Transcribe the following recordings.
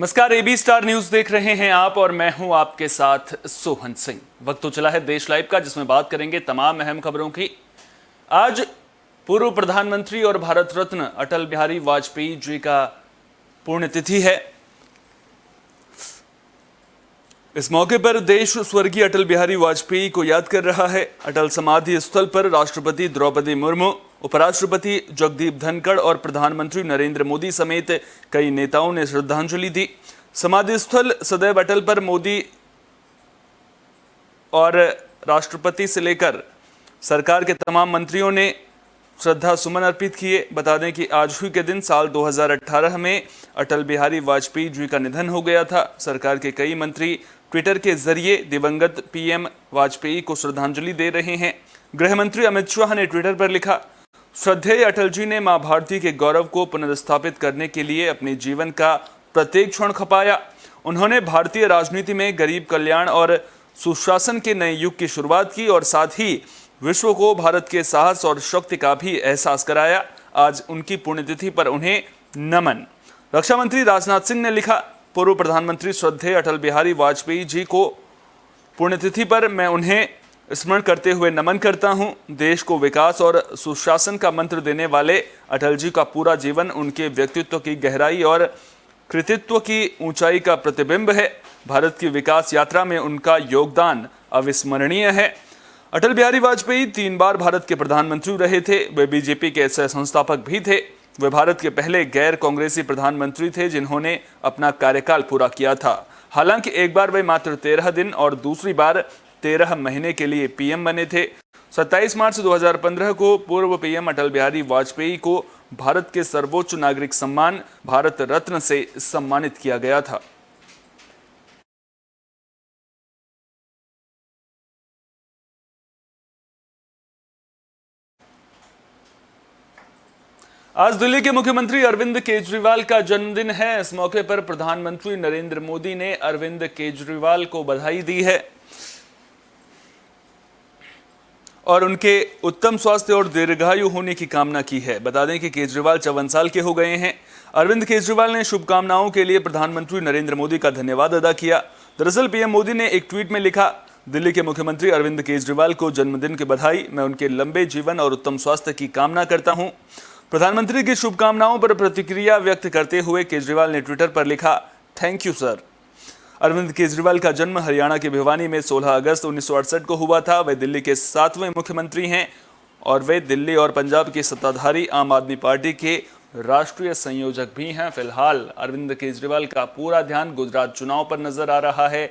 नमस्कार, AB star news देख रहे हैं आप और मैं हूं आपके साथ सोहन सिंह। वक्त तो चला है देश लाइव का, जिसमें बात करेंगे तमाम अहम खबरों की। आज पूर्व प्रधानमंत्री और भारत रत्न अटल बिहारी वाजपेयी जी का पुण्यतिथि है। इस मौके पर देश स्वर्गीय अटल बिहारी वाजपेयी को याद कर रहा है। अटल समाधि स्थल पर राष्ट्रपति द्रौपदी मुर्मू, उपराष्ट्रपति जगदीप धनखड़ और प्रधानमंत्री नरेंद्र मोदी समेत कई नेताओं ने श्रद्धांजलि दी। समाधि स्थल सदैव अटल पर मोदी और राष्ट्रपति से लेकर सरकार के तमाम मंत्रियों ने श्रद्धा सुमन अर्पित किए। बता दें कि आज ही के दिन साल 2018 में अटल बिहारी वाजपेयी जी का निधन हो गया था। सरकार के कई मंत्री ट्विटर के जरिए दिवंगत पीएम वाजपेयी को श्रद्धांजलि दे रहे हैं। गृह मंत्री अमित शाह ने ट्विटर पर लिखा, श्रद्धेय अटल जी ने मां भारती के गौरव को पुनर्स्थापित करने के लिए अपने जीवन का प्रत्येक क्षण खपाया। उन्होंने भारतीय राजनीति में गरीब कल्याण और सुशासन के नए युग की शुरुआत की और साथ ही विश्व को भारत के साहस और शक्ति का भी एहसास कराया। आज उनकी पुण्यतिथि पर उन्हें नमन। रक्षा मंत्री राजनाथ सिंह ने लिखा, पूर्व प्रधानमंत्री श्रद्धेय अटल बिहारी वाजपेयी जी को पुण्यतिथि पर मैं उन्हें स्मरण करते हुए नमन करता हूं। देश को विकास और सुशासन का मंत्र देने वाले अटल जी का पूरा जीवन उनके व्यक्तित्व की गहराई और कृतित्व की ऊंचाई का प्रतिबिंब है। भारत की विकास यात्रा में उनका योगदान अविस्मरणीय है। अटल बिहारी वाजपेयी 3 बार भारत के प्रधानमंत्री रहे थे। वे बीजेपी के सह संस्थापक भी थे। वे भारत के पहले गैर कांग्रेसी प्रधानमंत्री थे जिन्होंने अपना कार्यकाल पूरा किया था। हालांकि एक बार वे मात्र 13 दिन और दूसरी बार 13 महीने के लिए पीएम बने थे। 27 मार्च 2015 को पूर्व पीएम अटल बिहारी वाजपेयी को भारत के सर्वोच्च नागरिक सम्मान भारत रत्न से सम्मानित किया गया था। आज दिल्ली के मुख्यमंत्री अरविंद केजरीवाल का जन्मदिन है। इस मौके पर प्रधानमंत्री नरेंद्र मोदी ने अरविंद केजरीवाल को बधाई दी है और उनके उत्तम स्वास्थ्य और दीर्घायु होने की कामना की है। बता दें कि केजरीवाल 54 साल के हो गए हैं। अरविंद केजरीवाल ने शुभकामनाओं के लिए प्रधानमंत्री नरेंद्र मोदी का धन्यवाद अदा किया। दरअसल पीएम मोदी ने एक ट्वीट में लिखा, दिल्ली के मुख्यमंत्री अरविंद केजरीवाल को जन्मदिन की बधाई। मैं उनके लंबे जीवन और उत्तम स्वास्थ्य की कामना करता हूं। प्रधानमंत्री की शुभकामनाओं पर प्रतिक्रिया व्यक्त करते हुए केजरीवाल ने ट्विटर पर लिखा, thank you sir. Arvind Kejriwal का जन्म हरियाणा के भिवानी में 16 अगस्त 1968 को हुआ था। वे दिल्ली के 7वें मुख्यमंत्री हैं और वे दिल्ली और पंजाब की सत्ताधारी आम आदमी पार्टी के राष्ट्रीय संयोजक भी हैं। फिलहाल अरविंद केजरीवाल का पूरा ध्यान गुजरात चुनाव पर नजर आ रहा है।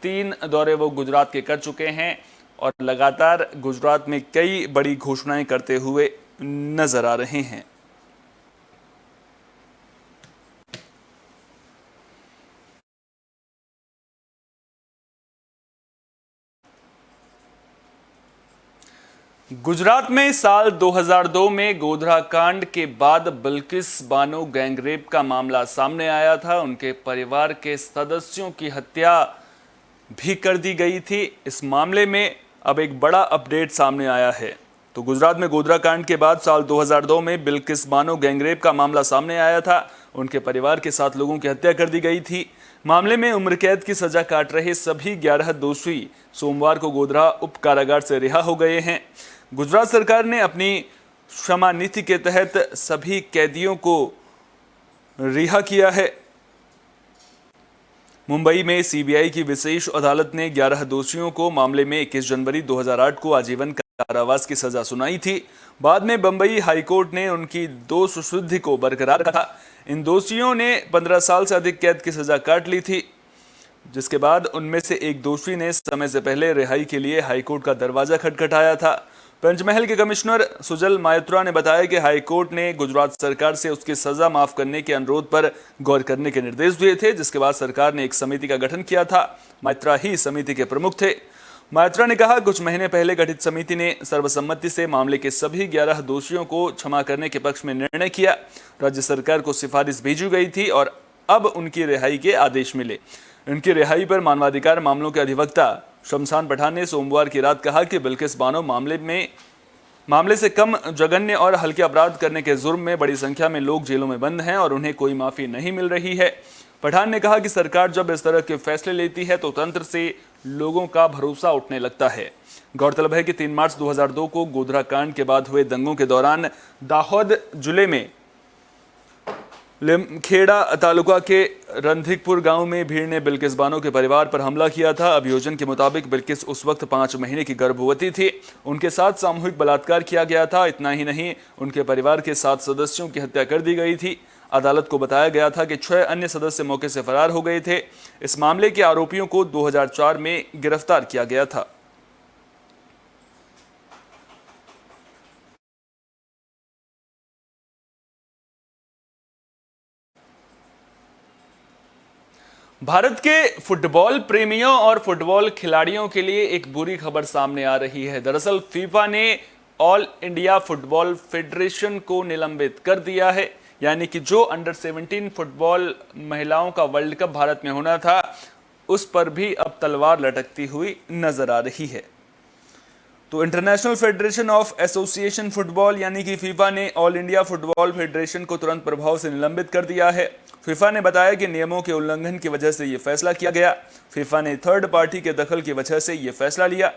3 दौरे वो गुजरात के कर चुके हैं और लगातार गुजरात में कई बड़ी घोषणाएं करते हुए नजर आ रहे हैं। गुजरात में साल 2002 में गोधरा कांड के बाद बिल्किस बानो गैंगरेप का मामला सामने आया था। उनके परिवार के सदस्यों की हत्या भी कर दी गई थी। इस मामले में अब एक बड़ा अपडेट सामने आया है। तो गुजरात में गोधरा कांड के बाद साल 2002 में बिल्किस बानो गैंगरेप का मामला सामने आया था। उनके परिवार के 7 लोगों की हत्या कर दी गई थी। मामले में उम्र कैद की सजा काट रहे सभी 11 दोषी सोमवार को गोधरा उप कारागार से रिहा हो गए हैं। गुजरात सरकार ने अपनी क्षमा नीति के तहत सभी कैदियों को रिहा किया है। मुंबई में सीबीआई की विशेष अदालत ने 11 दोषियों को मामले में 21 जनवरी 2008 को आजीवन कारावास की सजा सुनाई थी। बाद में बंबई हाईकोर्ट ने उनकी दोष सिद्धि को बरकरार रखा। इन दोषियों ने 15 साल से अधिक कैद की सजा काट ली थी, जिसके बाद उनमें से एक दोषी ने समय से पहले रिहाई के लिए हाईकोर्ट का दरवाजा खटखटाया था। पंचमहल के कमिश्नर सुजल मायत्रा ने बताया कि हाईकोर्ट ने गुजरात सरकार से उसकी सजा माफ करने के अनुरोध पर गौर करने के निर्देश दिए थे, जिसके बाद सरकार ने एक समिति का गठन किया था। मायत्रा ही समिति के प्रमुख थे। मायत्रा ने कहा, कुछ महीने पहले गठित समिति ने सर्वसम्मति से मामले के सभी 11 दोषियों को क्षमा करने के पक्ष में निर्णय किया। राज्य सरकार को सिफारिश भेजी गई थी और अब उनकी रिहाई के आदेश मिले। उनकी रिहाई पर मानवाधिकार मामलों के अधिवक्ता शमशान पठान ने सोमवार की रात कहा कि बिल्किस बानो मामले से कम जघन्य और हल्के अपराध करने के जुर्म में बड़ी संख्या में लोग जेलों में बंद हैं और उन्हें कोई माफी नहीं मिल रही है। पठान ने कहा कि सरकार जब इस तरह के फैसले लेती है तो तंत्र से लोगों का भरोसा उठने लगता है। गौरतलब है कि 3 मार्च 2002 को गोधरा कांड के बाद हुए दंगों के दौरान दाहोद जिले में लिमखेड़ा तालुका के रंधिकपुर गांव में भीड़ ने बिल्किस बानो के परिवार पर हमला किया था। अभियोजन के मुताबिक बिल्किस उस वक्त 5 महीने की गर्भवती थी। उनके साथ सामूहिक बलात्कार किया गया था। इतना ही नहीं, उनके परिवार के 7 सदस्यों की हत्या कर दी गई थी। अदालत को बताया गया था कि 6 अन्य सदस्य मौके से फरार हो गए थे। इस मामले के आरोपियों को 2004 में गिरफ्तार किया गया था। भारत के फुटबॉल प्रेमियों और फुटबॉल खिलाड़ियों के लिए एक बुरी खबर सामने आ रही है। दरअसल फीफा ने ऑल इंडिया फुटबॉल फेडरेशन को निलंबित कर दिया है। यानी कि जो अंडर 17 फुटबॉल महिलाओं का वर्ल्ड कप भारत में होना था, उस पर भी अब तलवार लटकती हुई नजर आ रही है। तो international federation of association football यानी कि फीफा ने ऑल इंडिया फुटबॉल फेडरेशन को तुरंत प्रभाव से निलंबित कर दिया है। फीफा ने बताया कि नियमों के उल्लंघन की वजह से यह फैसला किया गया। फीफा ने थर्ड पार्टी के दखल की वजह से यह फैसला लिया।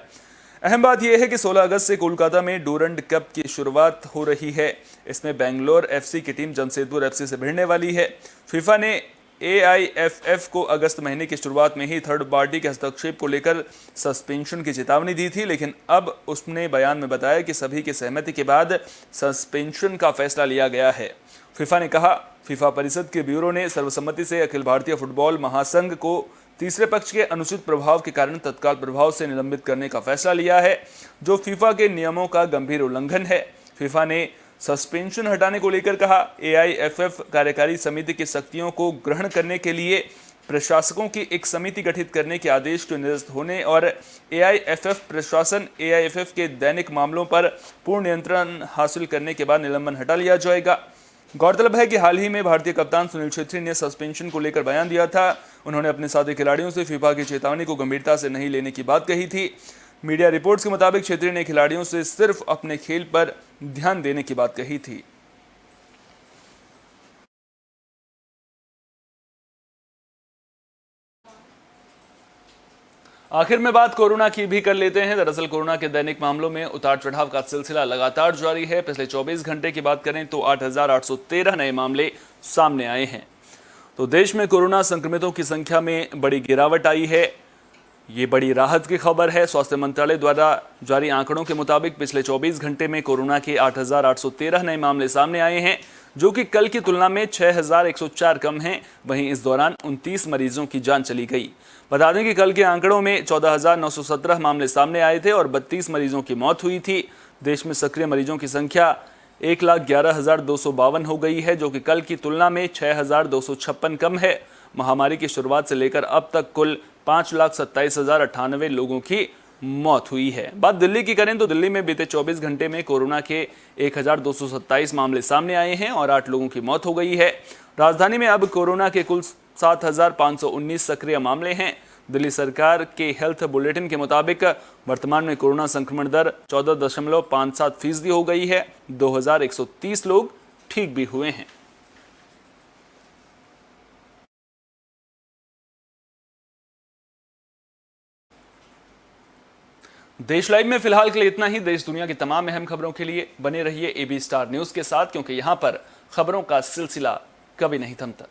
अहम बात यह है कि 16 अगस्त से कोलकाता में डूरंड कप की शुरुआत हो रही है। इसमें बेंगलोर एफसी की टीम जमशेदपुर एफसी से भिड़ने वाली है। फीफा ने AIFF को अगस्त महीने की शुरुआत में ही थर्ड पार्टी के हस्तक्षेप को लेकर सस्पेंशन की चेतावनी दी थी, लेकिन अब उसने बयान में बताया कि सभी की सहमति के बाद सस्पेंशन का फैसला लिया गया है। फीफा ने कहा, फीफा परिषद के ब्यूरो ने सर्वसम्मति से अखिल भारतीय फुटबॉल महासंघ को तीसरे पक्ष के अनुचित प्रभाव के कारण तत्काल प्रभाव से निलंबित करने का फैसला लिया है, जो फीफा के नियमों का गंभीर उल्लंघन है। फीफा ने सस्पेंशन हटाने को लेकर कहा, AIFF कार्यकारी समिति की शक्तियों को ग्रहण करने के लिए प्रशासकों की एक समिति गठित करने के आदेश के निरस्त होने और AIFF प्रशासन AIFF के दैनिक मामलों पर पूर्ण नियंत्रण हासिल करने के बाद निलंबन हटा लिया जाएगा। गौरतलब है कि हाल ही में भारतीय कप्तान सुनील छेत्री ने सस्पेंशन को लेकर बयान दिया था। उन्होंने अपने साथी खिलाड़ियों से फीफा की चेतावनी को गंभीरता से नहीं लेने की बात कही थी। मीडिया रिपोर्ट्स के मुताबिक छेत्री ने खिलाड़ियों से सिर्फ अपने खेल पर ध्यान देने की बात कही थी। आखिर में बात कोरोना की भी कर लेते हैं। दरअसल कोरोना के दैनिक मामलों में उतार चढ़ाव का सिलसिला लगातार जारी है। पिछले 24 घंटे की बात करें तो 8,813 नए मामले सामने आए हैं। तो देश में कोरोना संक्रमितों की संख्या में बड़ी गिरावट आई है। ये बड़ी राहत की खबर है। स्वास्थ्य मंत्रालय द्वारा जारी आंकड़ों के मुताबिक पिछले 24 घंटे में कोरोना के 8,813 नए मामले सामने आए हैं, जो कि कल की तुलना में 6,104 कम हैं। वहीं इस दौरान 29 मरीजों की जान चली गई। बता दें कि कल के आंकड़ों में 14,917 मामले सामने आए थे और 32 मरीजों की मौत हुई थी। देश में सक्रिय मरीजों की संख्या 1,11,252 हो गई है, जो कि कल की तुलना में 6,256 कम है। महामारी की शुरुआत से लेकर अब तक कुल 5,27,098 लोगों की मौत हुई है। बात दिल्ली की करें तो दिल्ली में बीते 24 घंटे में कोरोना के 1,227 मामले सामने आए हैं और 8 लोगों की मौत हो गई है। राजधानी में अब कोरोना के कुल 7,519 सक्रिय मामले हैं। दिल्ली सरकार के हेल्थ बुलेटिन के मुताबिक वर्तमान में कोरोना संक्रमण दर 14.57% हो गई है। 2,130 लोग ठीक भी हुए हैं। देश लाइव में फिलहाल के लिए इतना ही। देश दुनिया की तमाम अहम खबरों के लिए बने रहिए AB स्टार न्यूज के साथ, क्योंकि यहां पर खबरों का सिलसिला कभी नहीं थमता।